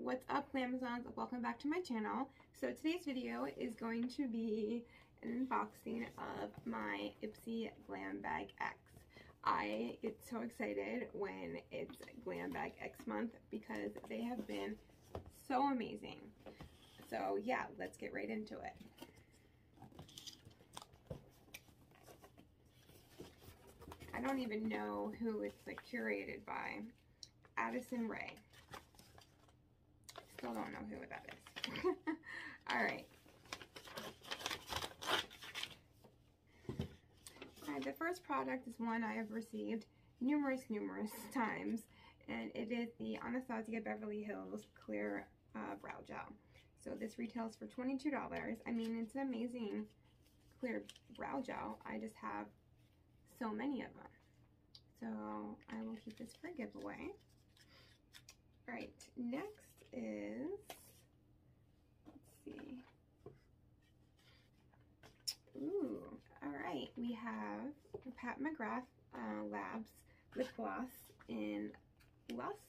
What's up, Glamazons? Welcome back to my channel. So today's video is going to be an unboxing of my Ipsy Glam Bag X. I get so excited when it's Glam Bag X month because they have been so amazing. So yeah, let's get right into it. I don't even know who it's like curated by. Addison Rae. Still don't know who that is. Alright. Alright, the first product is one I have received numerous times, and it is the Anastasia Beverly Hills Clear Brow Gel. So this retails for $22. I mean, it's an amazing clear brow gel. I just have so many of them. So I will keep this for a giveaway. Alright, next is, let's see. Ooh, alright, we have Pat McGrath Labs Lip Gloss in Lust.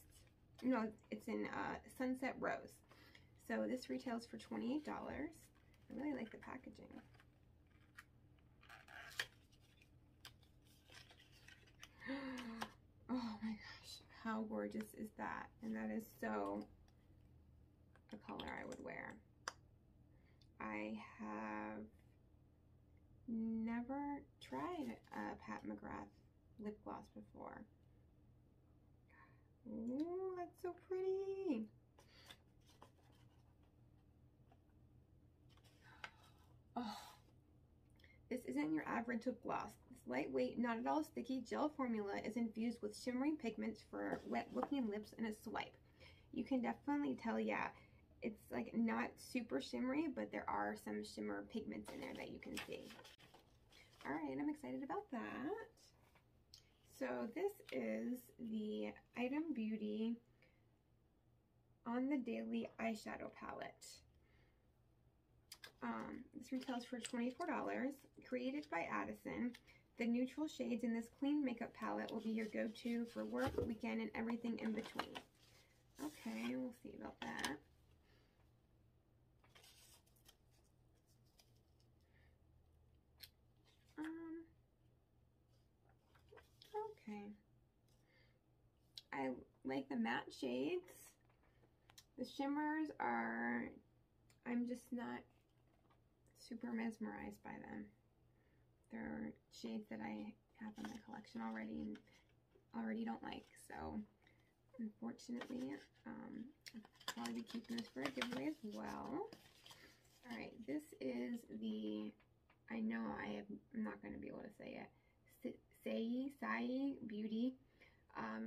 No, it's in Sunset Rose. So this retails for $28. I really like the packaging. Oh my gosh, how gorgeous is that? And that is so a color I would wear. I have never tried a Pat McGrath lip gloss before. Ooh, that's so pretty. Oh. This isn't your average lip gloss. This lightweight, not at all sticky gel formula is infused with shimmering pigments for wet looking lips in a swipe. You can definitely tell, yeah, it's like not super shimmery, but there are some shimmer pigments in there that you can see. All right, I'm excited about that. So this is the Item Beauty On the Daily Eyeshadow Palette. This retails for $24, created by Addison. The neutral shades in this clean makeup palette will be your go-to for work, weekend, and everything in between. Okay, we'll see about that. Okay. I like the matte shades. The shimmers are, I'm just not super mesmerized by them. There are shades that I have in my collection already and already don't like, so unfortunately I'll probably be keeping this for a giveaway as well. Alright, this is the, I know I'm not going to be able to say it, Sai Beauty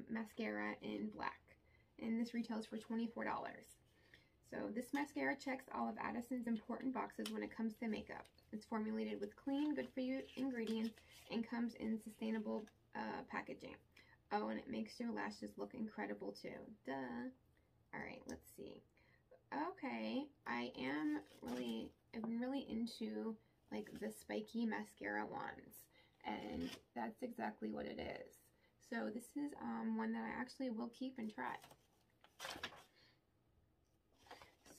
mascara in black, and this retails for $24. So this mascara checks all of Addison's important boxes when it comes to makeup. It's formulated with clean, good-for-you ingredients and comes in sustainable packaging. Oh, and it makes your lashes look incredible too. Duh. Alright, let's see. Okay, I'm really into like the spiky mascara ones, and that's exactly what it is. So this is one that I actually will keep and try.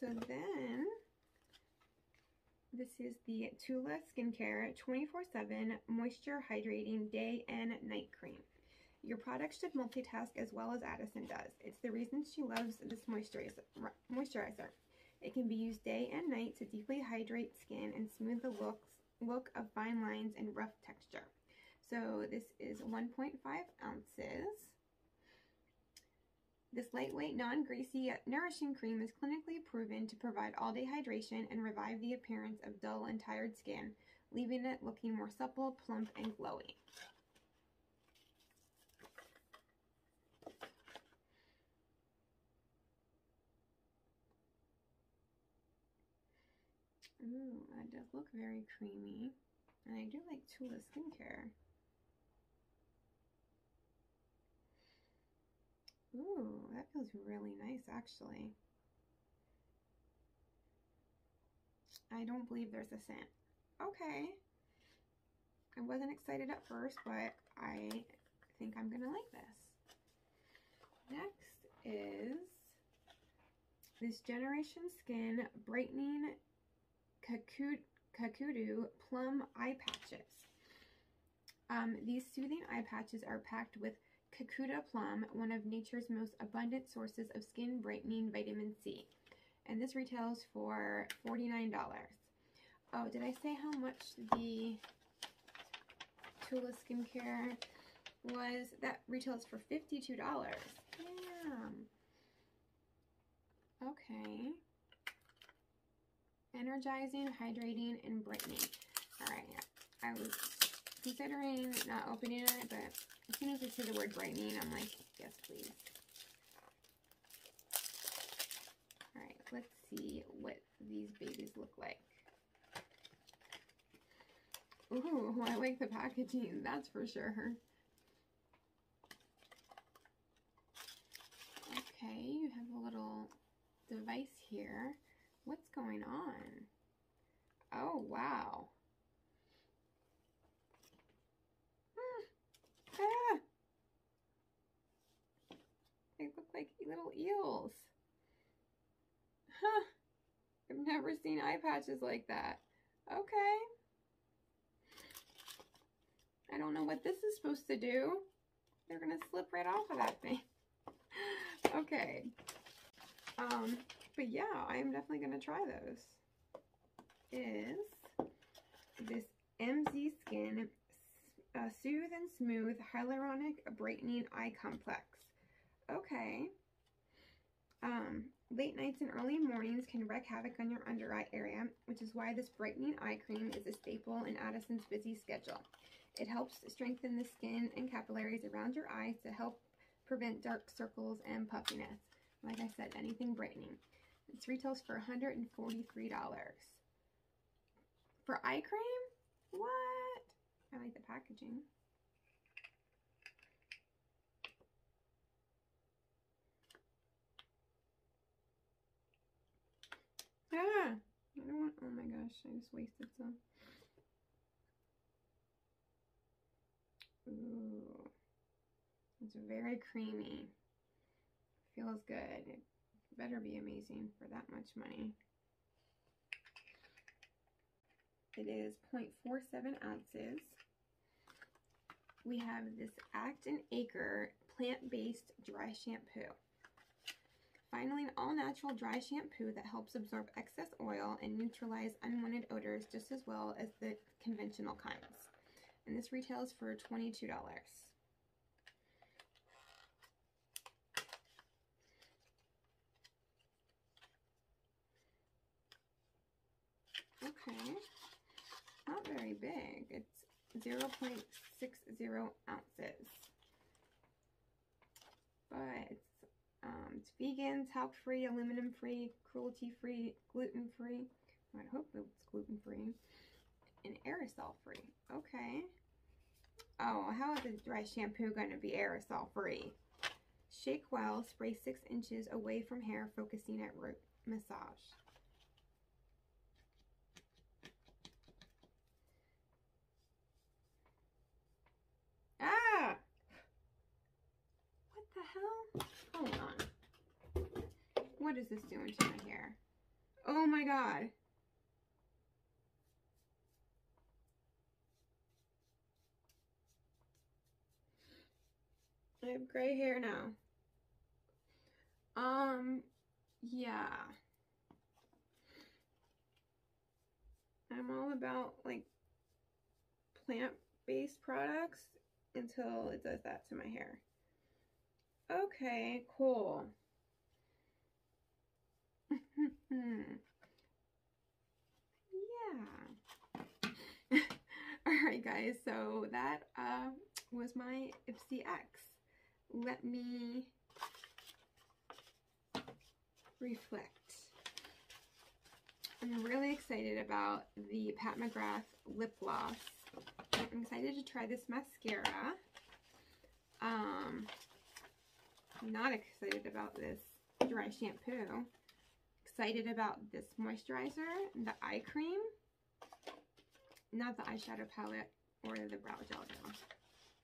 So then, this is the Tula Skincare 24/7 Moisture Hydrating Day and Night Cream. Your product should multitask as well as Addison does. It's the reason she loves this moisturizer. It can be used day and night to deeply hydrate skin and smooth the look of fine lines and rough texture. So this is 1.5 ounces. This lightweight, non-greasy, yet nourishing cream is clinically proven to provide all-day hydration and revive the appearance of dull and tired skin, leaving it looking more supple, plump, and glowy. Ooh, that does look very creamy. And I do like Tula Skincare. Ooh, that feels really nice, actually. I don't believe there's a scent. Okay. I wasn't excited at first, but I think I'm gonna like this. Next is this Generation Skin Brightening Kakudu Plum Eye Patches. These soothing eye patches are packed with Kakuda Plum, one of nature's most abundant sources of skin brightening vitamin C. And this retails for $49. Oh, did I say how much the Tula Skincare was? That retails for $52. Damn. Okay. Energizing, hydrating, and brightening. Alright, I was considering not opening it, but as soon as I see the word brightening, I'm like, yes, please. Alright, let's see what these babies look like. Ooh, I like the packaging, that's for sure. Okay, you have a little device here. What's going on? Oh, wow. Ah. They look like little eels. Huh. I've never seen eye patches like that. Okay. I don't know what this is supposed to do. They're gonna slip right off of that thing. Okay. But yeah, I'm definitely gonna try those. Is this MZ Skin Soothe and Smooth Hyaluronic Brightening Eye Complex. Okay. Late nights and early mornings can wreak havoc on your under eye area, which is why this brightening eye cream is a staple in Addison's busy schedule. It helps strengthen the skin and capillaries around your eyes to help prevent dark circles and puffiness. Like I said, anything brightening. It retails for $143. For eye cream? What? I like the packaging. Ah! I don't want, oh my gosh, I just wasted some. Ooh. It's very creamy. Feels good. It better be amazing for that much money. It is 0.47 ounces. We have this Act and Acre plant-based dry shampoo. Finally, an all-natural dry shampoo that helps absorb excess oil and neutralize unwanted odors just as well as the conventional kinds. And this retails for $22. Okay, not very big. It's 0.60 ounces. But it's vegan, talc-free, aluminum-free, cruelty-free, gluten-free. I hope it's gluten-free. And aerosol-free. Okay. Oh, how is the dry shampoo going to be aerosol-free? Shake well. Spray 6 inches away from hair, focusing at root massage. Ah! What the hell? Hold on. What is this doing to my hair? Oh my god. I have gray hair now. Yeah. I'm all about, like, plant-based products until it does that to my hair. Okay, cool. Yeah. Alright guys, so that was my Ipsy X. Let me reflect. I'm really excited about the Pat McGrath lip gloss. I'm excited to try this mascara. I'm not excited about this dry shampoo. Excited about this moisturizer, the eye cream, not the eyeshadow palette or the brow gel.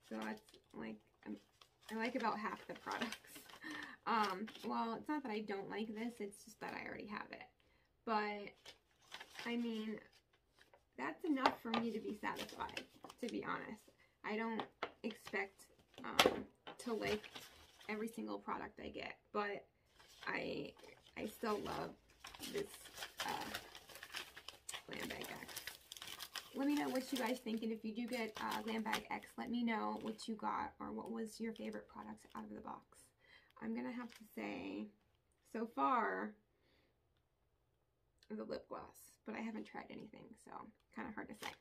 So that's like, I like about half the products. Well, it's not that I don't like this, it's just that I already have it. But, I mean, that's enough for me to be satisfied, to be honest. I don't expect to like every single product I get, but I still love this Glam Bag X. Let me know what you guys think, and if you do get Glam Bag X, let me know what you got or what was your favorite products out of the box. I'm gonna have to say, so far, the lip gloss, but I haven't tried anything, so kind of hard to say.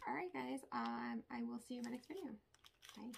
All right, guys, I will see you in my next video. Bye.